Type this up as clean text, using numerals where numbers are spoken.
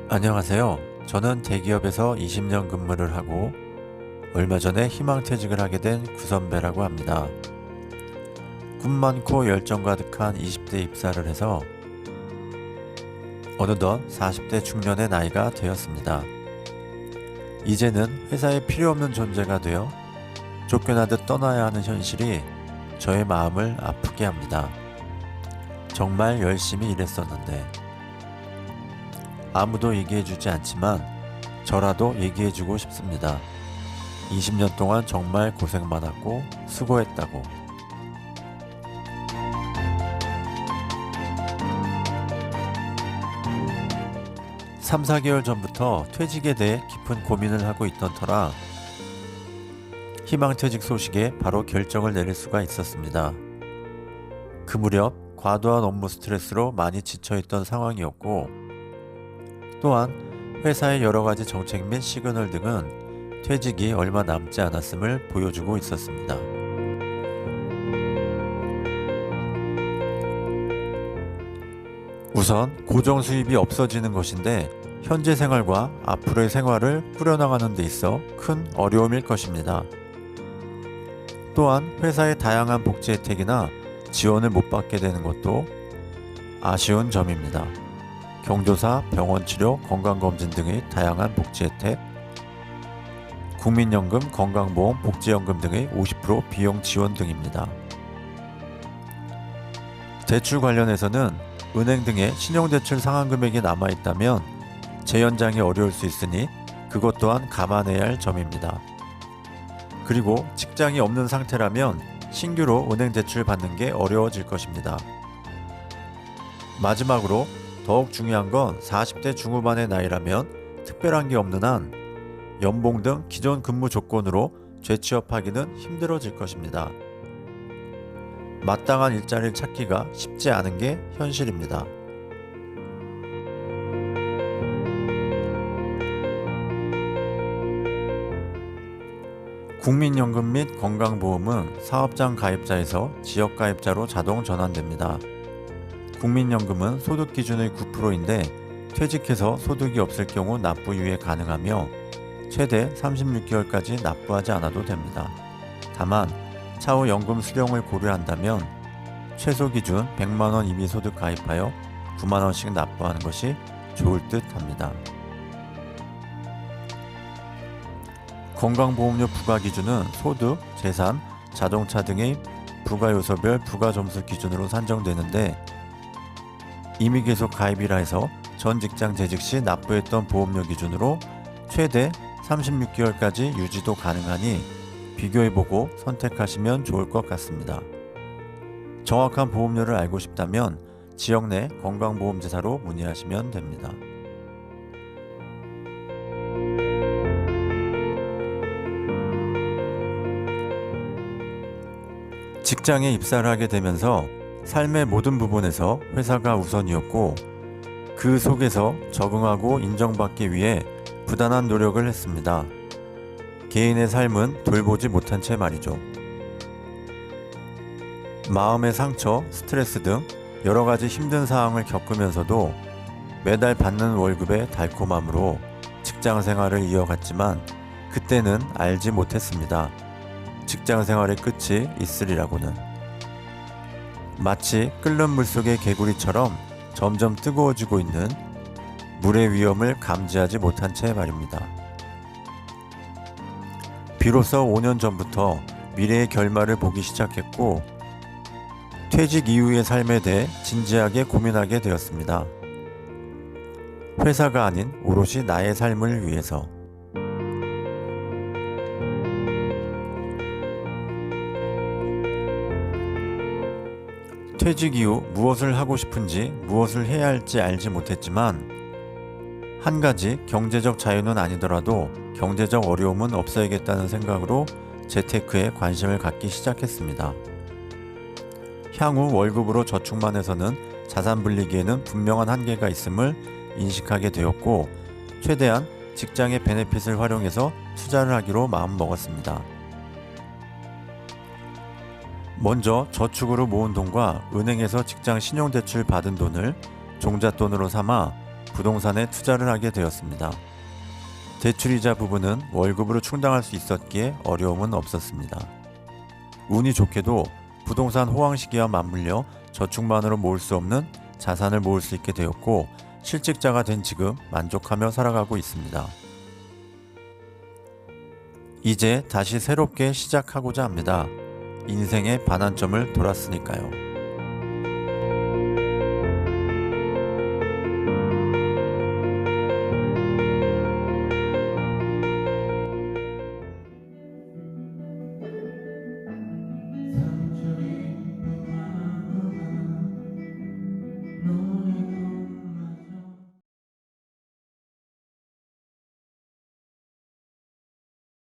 안녕하세요. 저는 대기업에서 20년 근무를 하고 얼마 전에 희망퇴직을 하게 된 구선배라고 합니다. 꿈 많고 열정 가득한 20대 입사를 해서 어느덧 40대 중년의 나이가 되었습니다. 이제는 회사에 필요 없는 존재가 되어 쫓겨나듯 떠나야 하는 현실이 저의 마음을 아프게 합니다. 정말 열심히 일했었는데 아무도 얘기해주지 않지만 저라도 얘기해주고 싶습니다. 20년 동안 정말 고생 많았고 수고했다고. 3, 4개월 전부터 퇴직에 대해 깊은 고민을 하고 있던 터라 희망퇴직 소식에 바로 결정을 내릴 수가 있었습니다. 그 무렵 과도한 업무 스트레스로 많이 지쳐있던 상황이었고, 또한 회사의 여러가지 정책 및 시그널 등은 퇴직이 얼마 남지 않았음을 보여주고 있었습니다. 우선 고정 수입이 없어지는 것인데 현재 생활과 앞으로의 생활을 꾸려나가는 데 있어 큰 어려움일 것입니다. 또한 회사의 다양한 복지 혜택이나 지원을 못 받게 되는 것도 아쉬운 점입니다. 경조사, 병원치료, 건강검진 등의 다양한 복지 혜택, 국민연금, 건강보험, 복지연금 등의 50% 비용 지원 등입니다. 대출 관련해서는 은행 등의 신용대출 상환금액이 남아있다면 재연장이 어려울 수 있으니 그것 또한 감안해야 할 점입니다. 그리고 직장이 없는 상태라면 신규로 은행 대출 받는 게 어려워질 것입니다. 마지막으로 더욱 중요한 건 40대 중후반의 나이라면 특별한 게 없는 한 연봉 등 기존 근무 조건으로 재취업하기는 힘들어질 것입니다. 마땅한 일자리를 찾기가 쉽지 않은 게 현실입니다. 국민연금 및 건강보험은 사업장 가입자에서 지역가입자로 자동 전환됩니다. 국민연금은 소득 기준의 9%인데 퇴직해서 소득이 없을 경우 납부 유예 가능하며 최대 36개월까지 납부하지 않아도 됩니다. 다만 차후 연금 수령을 고려한다면 최소 기준 100만원 이미 소득 가입하여 9만원씩 납부하는 것이 좋을 듯 합니다. 건강보험료 부과 기준은 소득, 재산, 자동차 등의 부가요소별 부가점수 기준으로 산정되는데 이미 계속 가입이라 해서 전 직장 재직 시 납부했던 보험료 기준으로 최대 36개월까지 유지도 가능하니 비교해보고 선택하시면 좋을 것 같습니다. 정확한 보험료를 알고 싶다면 지역 내 건강보험제사로 문의하시면 됩니다. 직장에 입사를 하게 되면서 삶의 모든 부분에서 회사가 우선이었고 그 속에서 적응하고 인정받기 위해 부단한 노력을 했습니다. 개인의 삶은 돌보지 못한 채 말이죠. 마음의 상처, 스트레스 등 여러 가지 힘든 상황을 겪으면서도 매달 받는 월급의 달콤함으로 직장 생활을 이어갔지만 그때는 알지 못했습니다. 직장 생활의 끝이 있으리라고는. 마치 끓는 물속의 개구리처럼 점점 뜨거워지고 있는 물의 위험을 감지하지 못한 채 말입니다. 비로소 5년 전부터 미래의 결말을 보기 시작했고 퇴직 이후의 삶에 대해 진지하게 고민하게 되었습니다. 회사가 아닌 오롯이 나의 삶을 위해서. 퇴직 이후 무엇을 하고 싶은지 무엇을 해야 할지 알지 못했지만 한 가지 경제적 자유는 아니더라도 경제적 어려움은 없어야겠다는 생각으로 재테크에 관심을 갖기 시작했습니다. 향후 월급으로 저축만 해서는 자산 불리기에는 분명한 한계가 있음을 인식하게 되었고 최대한 직장의 베네핏을 활용해서 투자를 하기로 마음먹었습니다. 먼저 저축으로 모은 돈과 은행에서 직장 신용대출 받은 돈을 종잣돈으로 삼아 부동산에 투자를 하게 되었습니다. 대출이자 부분은 월급으로 충당할 수 있었기에 어려움은 없었습니다. 운이 좋게도 부동산 호황 시기와 맞물려 저축만으로 모을 수 없는 자산을 모을 수 있게 되었고 실직자가 된 지금 만족하며 살아가고 있습니다. 이제 다시 새롭게 시작하고자 합니다. 인생의 반환점을 돌았으니까요.